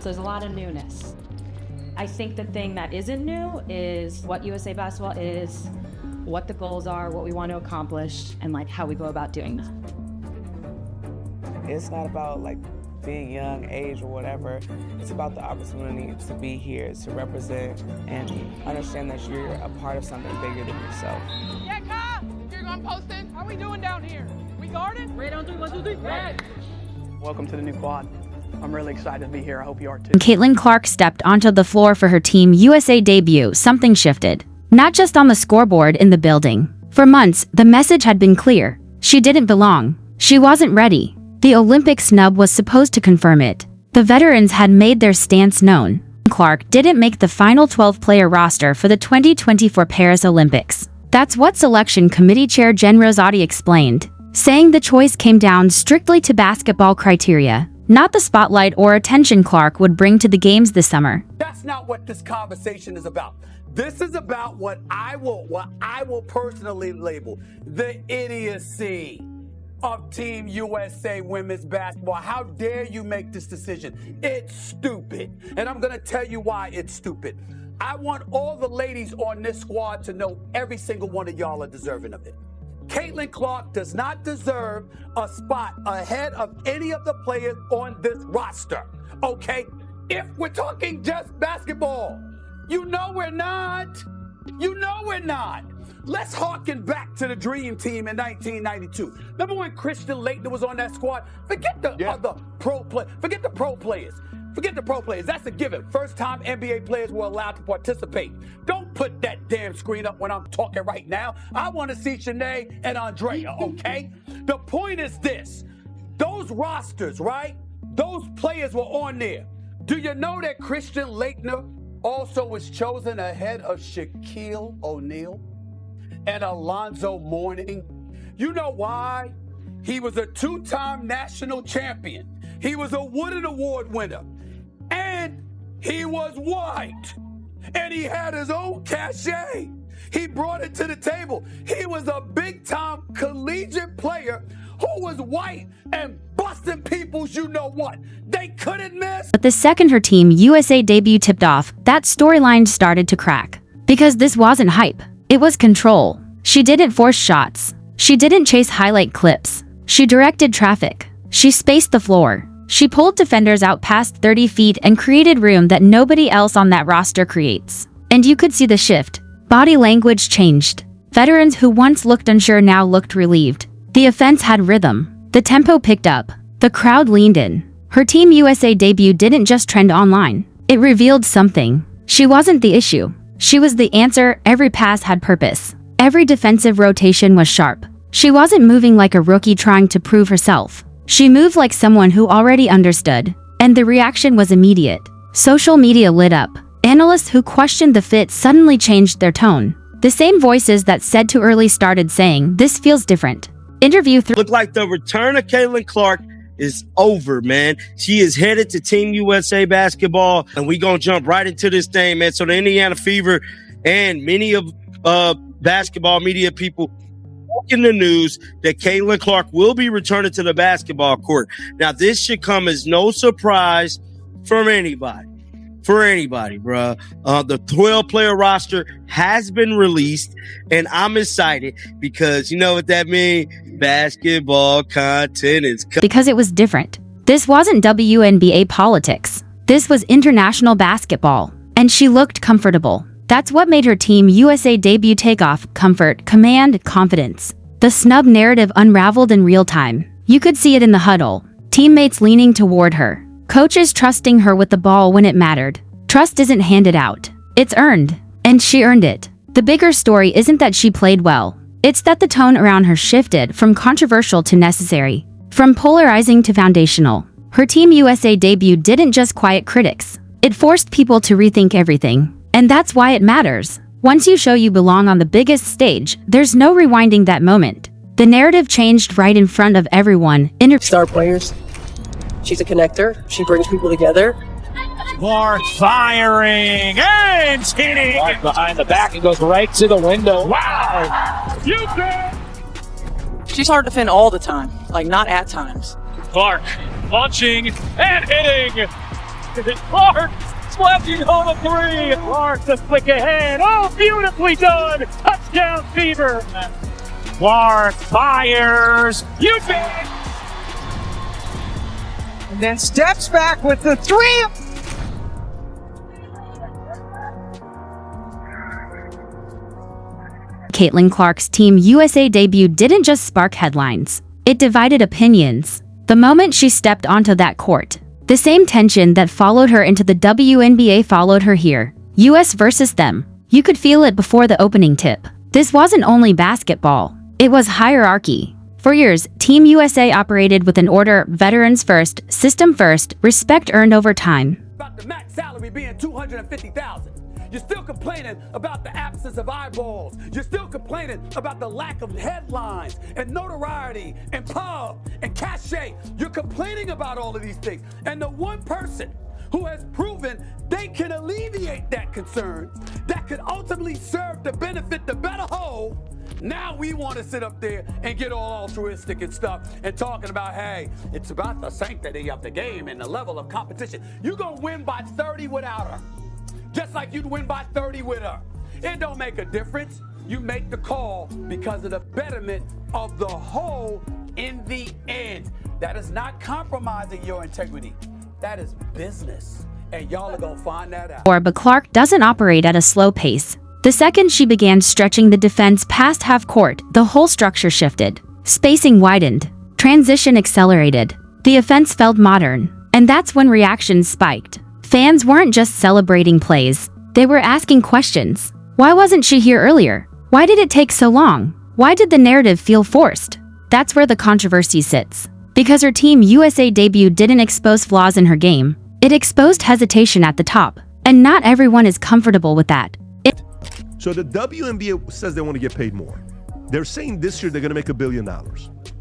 So there's a lot of newness. I think the thing that isn't new is what USA Basketball is, what the goals are, what we want to accomplish, and like how we go about doing that. It's not about like being young, age, or whatever. It's about the opportunity to be here, to represent, and understand that you're a part of something bigger than yourself. Yeah, Kyle! Here, I'm posting. How we doing down here? We guarded? Red on 3, 1, 2, 3. Red! Welcome to the new quad. I'm really excited to be here. I hope you are too. When Caitlin Clark stepped onto the floor for her Team USA debut, something shifted. Not just on the scoreboard in the building. For months, the message had been clear. She didn't belong. She wasn't ready. The Olympic snub was supposed to confirm it. The veterans had made their stance known. Clark didn't make the final 12-player roster for the 2024 Paris Olympics. That's what Selection Committee Chair Jen Rosati explained, saying the choice came down strictly to basketball criteria, not the spotlight or attention Clark would bring to the games this summer. That's not what this conversation is about. This is about what I will personally label the idiocy of Team USA women's basketball. How dare you make this decision? It's stupid. And I'm going to tell you why it's stupid. I want all the ladies on this squad to know every single one of y'all are deserving of it. Caitlin Clark does not deserve a spot ahead of any of the players on this roster, okay? If we're talking just basketball, you know we're not. You know we're not. Let's harken back to the Dream Team in 1992. Remember when Christian Laettner was on that squad? Forget the other pro players. Forget the pro players. Forget the pro players. That's a given. First time NBA players were allowed to participate. Don't put that damn screen up when I'm talking right now. I want to see Shanae and Andrea, okay? The point is this. Those rosters, right? Those players were on there. Do you know that Christian Laettner also was chosen ahead of Shaquille O'Neal and Alonzo Mourning? You know why? He was a two-time national champion. He was a Woodard Award winner. And he was white. And he had his own cachet. He brought it to the table. He was a big-time collegiate player who was white and busting people's you-know-what. They couldn't miss. But the second her Team USA debut tipped off, that storyline started to crack. Because this wasn't hype. It was control. She didn't force shots. She didn't chase highlight clips. She directed traffic. She spaced the floor. She pulled defenders out past 30 feet and created room that nobody else on that roster creates. And you could see the shift. Body language changed. Veterans who once looked unsure now looked relieved. The offense had rhythm. The tempo picked up. The crowd leaned in. Her Team USA debut didn't just trend online. It revealed something. She wasn't the issue. She was the answer. Every pass had purpose. Every defensive rotation was sharp. She wasn't moving like a rookie trying to prove herself. She moved like someone who already understood. And the reaction was immediate. Social media lit up. Analysts who questioned the fit suddenly changed their tone. The same voices that said too early started saying, "This feels different." Look like the return of Caitlin Clark is over, man. She is headed to Team USA basketball, and we gonna jump right into this thing, man. So the Indiana Fever and many of basketball media people in the news that Caitlin Clark will be returning to the basketball court. Now, this should come as no surprise from anybody. For anybody, bruh. The 12-player roster has been released, and I'm excited because you know what that means? Basketball content is coming. Because it was different. This wasn't WNBA politics. This was international basketball. And she looked comfortable. That's what made her Team USA debut take off. Comfort, command, confidence. The snub narrative unraveled in real time. You could see it in the huddle. Teammates leaning toward her. Coaches trusting her with the ball when it mattered. Trust isn't handed out. It's earned. And she earned it. The bigger story isn't that she played well. It's that the tone around her shifted from controversial to necessary. From polarizing to foundational. Her Team USA debut didn't just quiet critics. It forced people to rethink everything. And that's why it matters. Once you show you belong on the biggest stage, there's no rewinding that moment. The narrative changed right in front of everyone. Star players. She's a connector. She brings people together. Clark firing and hitting right behind the back. It goes right to the window. Wow! You bet! She's hard to defend all the time, like not at times. Clark launching and hitting. And Clark slapping home a three. Clark the flick ahead. Oh, beautifully done. Touchdown Fever. Clark fires. You bet. And then steps back with the three. Caitlin Clark's Team USA debut didn't just spark headlines. It divided opinions. The moment she stepped onto that court, the same tension that followed her into the WNBA followed her here. US versus them. You could feel it before the opening tip. This wasn't only basketball. It was hierarchy. For years, Team USA operated with an order: veterans first, system first, respect earned over time. About the max salary being $250,000. You're still complaining about the absence of eyeballs. You're still complaining about the lack of headlines and notoriety and pub and cachet. You're complaining about all of these things. And the one person who has proven they can alleviate that concern, that could ultimately serve to benefit the better whole, now we want to sit up there and get all altruistic and stuff and talking about, hey, it's about the sanctity of the game and the level of competition. You're going to win by 30 without her. Just like you'd win by 30 with her. It don't make a difference. You make the call because of the betterment of the whole in the end. That is not compromising your integrity. That is business. And y'all are gonna find that out. But Clark doesn't operate at a slow pace. The second she began stretching the defense past half court, the whole structure shifted. Spacing widened. Transition accelerated. The offense felt modern. And that's when reactions spiked. Fans weren't just celebrating plays. They were asking questions. Why wasn't she here earlier? Why did it take so long? Why did the narrative feel forced? That's where the controversy sits. Because her Team USA debut didn't expose flaws in her game. It exposed hesitation at the top. And not everyone is comfortable with that. So the WNBA says they want to get paid more. They're saying this year they're going to make $1 billion.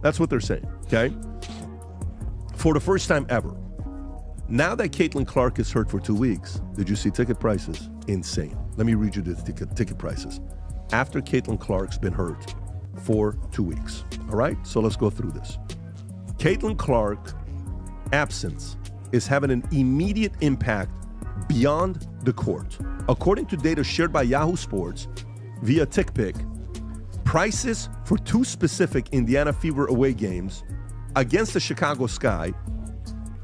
That's what they're saying, okay? For the first time ever. Now that Caitlin Clark is hurt for 2 weeks, did you see ticket prices? Insane. Let me read you the ticket prices. After Caitlin Clark's been hurt for 2 weeks. All right, so let's go through this. Caitlin Clark absence is having an immediate impact beyond the court. According to data shared by Yahoo Sports via TickPick, prices for 2 specific Indiana Fever away games against the Chicago Sky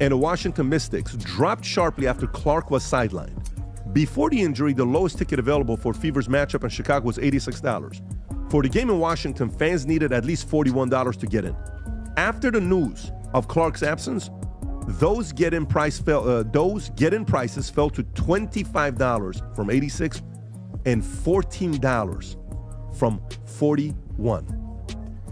and the Washington Mystics dropped sharply after Clark was sidelined. Before the injury, the lowest ticket available for Fever's matchup in Chicago was $86. For the game in Washington, fans needed at least $41 to get in. After the news of Clark's absence, those get-in prices fell to $25 from $86 and $14 from $41.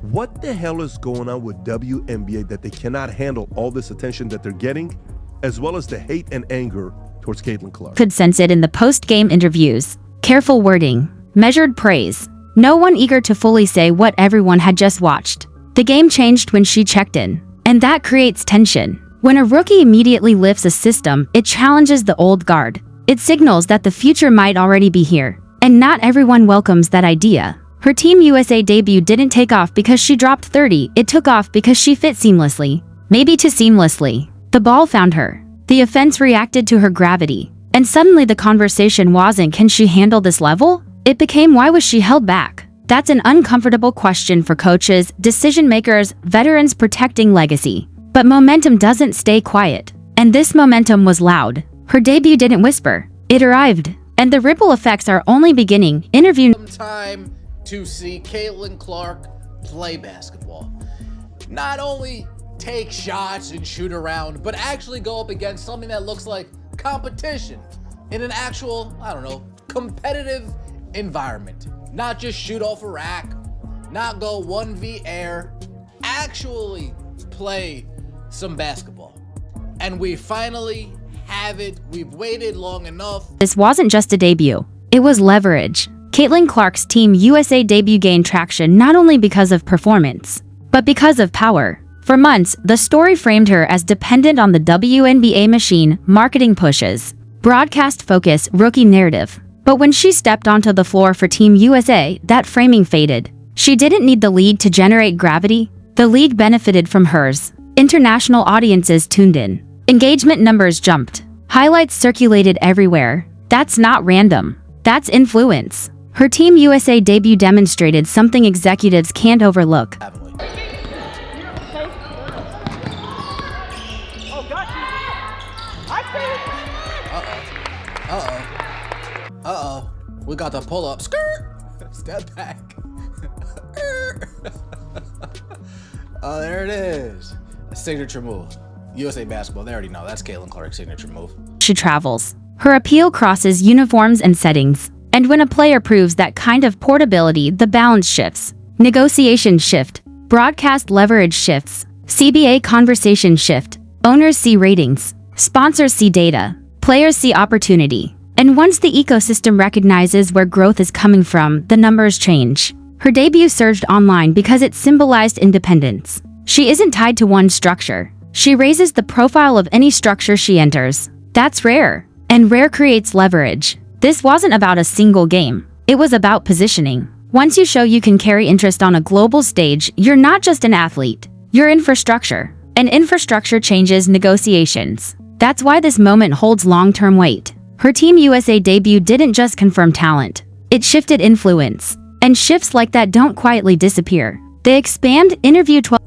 What the hell is going on with WNBA that they cannot handle all this attention that they're getting, as well as the hate and anger towards Caitlin Clark? Could sense it in the post-game interviews. Careful wording, measured praise. No one eager to fully say what everyone had just watched. The game changed when she checked in, and that creates tension. When a rookie immediately lifts a system, it challenges the old guard. It signals that the future might already be here, and not everyone welcomes that idea. Her Team USA debut didn't take off because she dropped 30, it took off because she fit seamlessly. Maybe too seamlessly. The ball found her. The offense reacted to her gravity. And suddenly the conversation wasn't, can she handle this level? It became, why was she held back? That's an uncomfortable question for coaches, decision makers, veterans protecting legacy. But momentum doesn't stay quiet. And this momentum was loud. Her debut didn't whisper. It arrived. And the ripple effects are only beginning. Interview time to see Caitlin Clark play basketball. Not only take shots and shoot around, but actually go up against something that looks like competition in an actual, I don't know, competitive environment. Not just shoot off a rack, not go 1v air, actually play some basketball. And we finally have it. We've waited long enough. This wasn't just a debut. It was leverage. Caitlin Clark's Team USA debut gained traction not only because of performance, but because of power. For months, the story framed her as dependent on the WNBA machine, marketing pushes, broadcast focus, rookie narrative. But when she stepped onto the floor for Team USA, that framing faded. She didn't need the league to generate gravity. The league benefited from hers. International audiences tuned in. Engagement numbers jumped. Highlights circulated everywhere. That's not random. That's influence. Her Team USA debut demonstrated something executives can't overlook. Uh-oh. We got the pull-up. Skirt! Step back. Oh, there it is. A signature move. USA basketball, they already know. That's Caitlin Clark's signature move. She travels. Her appeal crosses uniforms and settings. And when a player proves that kind of portability, the balance shifts. Negotiations shift. Broadcast leverage shifts. CBA conversation shift. Owners see ratings. Sponsors see data. Players see opportunity. And once the ecosystem recognizes where growth is coming from, the numbers change. Her debut surged online because it symbolized independence. She isn't tied to one structure. She raises the profile of any structure she enters. That's rare. And rare creates leverage. This wasn't about a single game. It was about positioning. Once you show you can carry interest on a global stage, you're not just an athlete. You're infrastructure. And infrastructure changes negotiations. That's why this moment holds long-term weight. Her Team USA debut didn't just confirm talent. It shifted influence. And shifts like that don't quietly disappear. They expand, interview 12.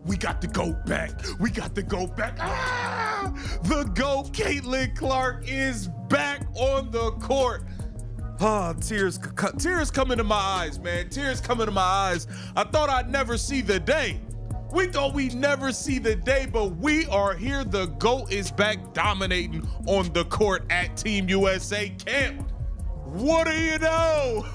We got the GOAT back. We got the GOAT back. Ah! The GOAT, Caitlin Clark, is back on the court. Ah, tears coming to my eyes, man. Tears coming to my eyes. I thought I'd never see the day. We thought we'd never see the day, but we are here. The GOAT is back dominating on the court at Team USA camp. What do you know?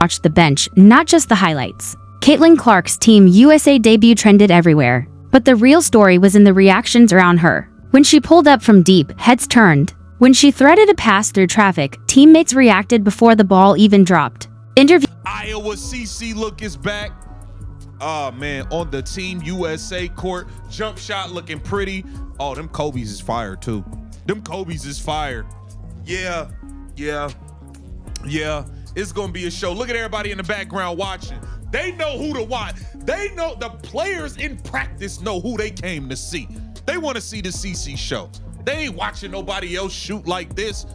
Watch the bench, not just the highlights. Caitlin Clark's Team USA debut trended everywhere, but the real story was in the reactions around her. When she pulled up from deep, heads turned. When she threaded a pass through traffic, teammates reacted before the ball even dropped. Iowa CC look is back. Oh man, on the Team USA court, jump shot looking pretty. Oh, them Kobe's is fire too. Them Kobe's is fire. Yeah. It's gonna be a show. Look at everybody in the background watching. They know who to watch. They know the players in practice know who they came to see. They want to see the CC show. They ain't watching nobody else shoot like this.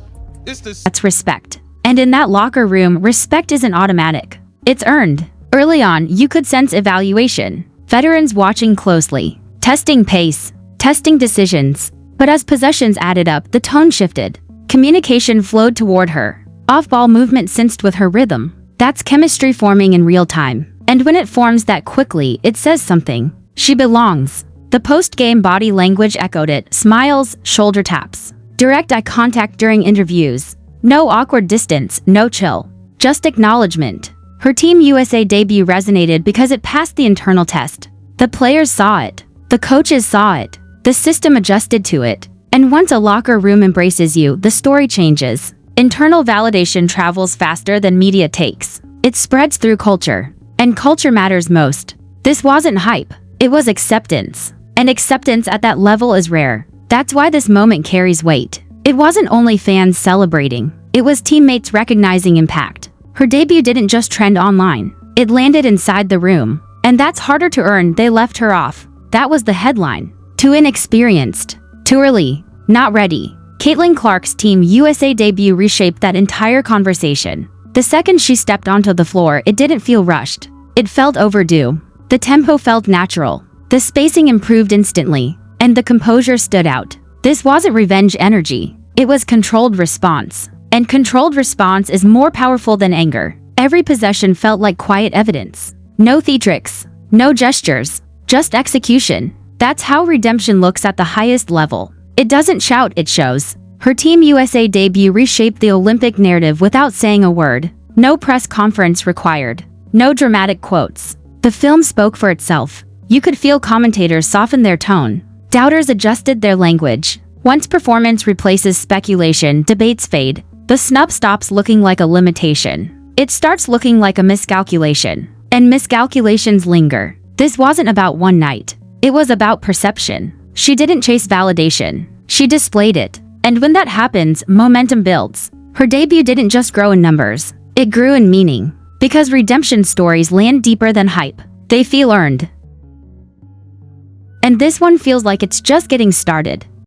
That's respect. And in that locker room, respect isn't automatic. It's earned. Early on, you could sense evaluation. Veterans watching closely. Testing pace. Testing decisions. But as possessions added up, the tone shifted. Communication flowed toward her. Off-ball movement sensed with her rhythm. That's chemistry forming in real time. And when it forms that quickly, it says something. She belongs. The post-game body language echoed it. Smiles, shoulder taps. Direct eye contact during interviews. No awkward distance, no chill. Just acknowledgement. Her Team USA debut resonated because it passed the internal test. The players saw it. The coaches saw it. The system adjusted to it. And once a locker room embraces you, the story changes. Internal validation travels faster than media takes. It spreads through culture. And culture matters most. This wasn't hype. It was acceptance. And acceptance at that level is rare. That's why this moment carries weight. It wasn't only fans celebrating. It was teammates recognizing impact. Her debut didn't just trend online. It landed inside the room. And that's harder to earn. They left her off. That was the headline. Too inexperienced. Too early. Not ready. Caitlin Clark's Team USA debut reshaped that entire conversation. The second she stepped onto the floor, it didn't feel rushed. It felt overdue. The tempo felt natural. The spacing improved instantly. And the composure stood out. This wasn't revenge energy. It was controlled response. And controlled response is more powerful than anger. Every possession felt like quiet evidence. No theatrics. No gestures. Just execution. That's how redemption looks at the highest level. It doesn't shout, it shows. Her Team USA debut reshaped the Olympic narrative without saying a word. No press conference required. No dramatic quotes. The film spoke for itself. You could feel commentators soften their tone. Doubters adjusted their language. Once performance replaces speculation, debates fade. The snub stops looking like a limitation. It starts looking like a miscalculation. And miscalculations linger. This wasn't about one night. It was about perception. She didn't chase validation. She displayed it. And when that happens, momentum builds. Her debut didn't just grow in numbers. It grew in meaning. Because redemption stories land deeper than hype. They feel earned. And this one feels like it's just getting started.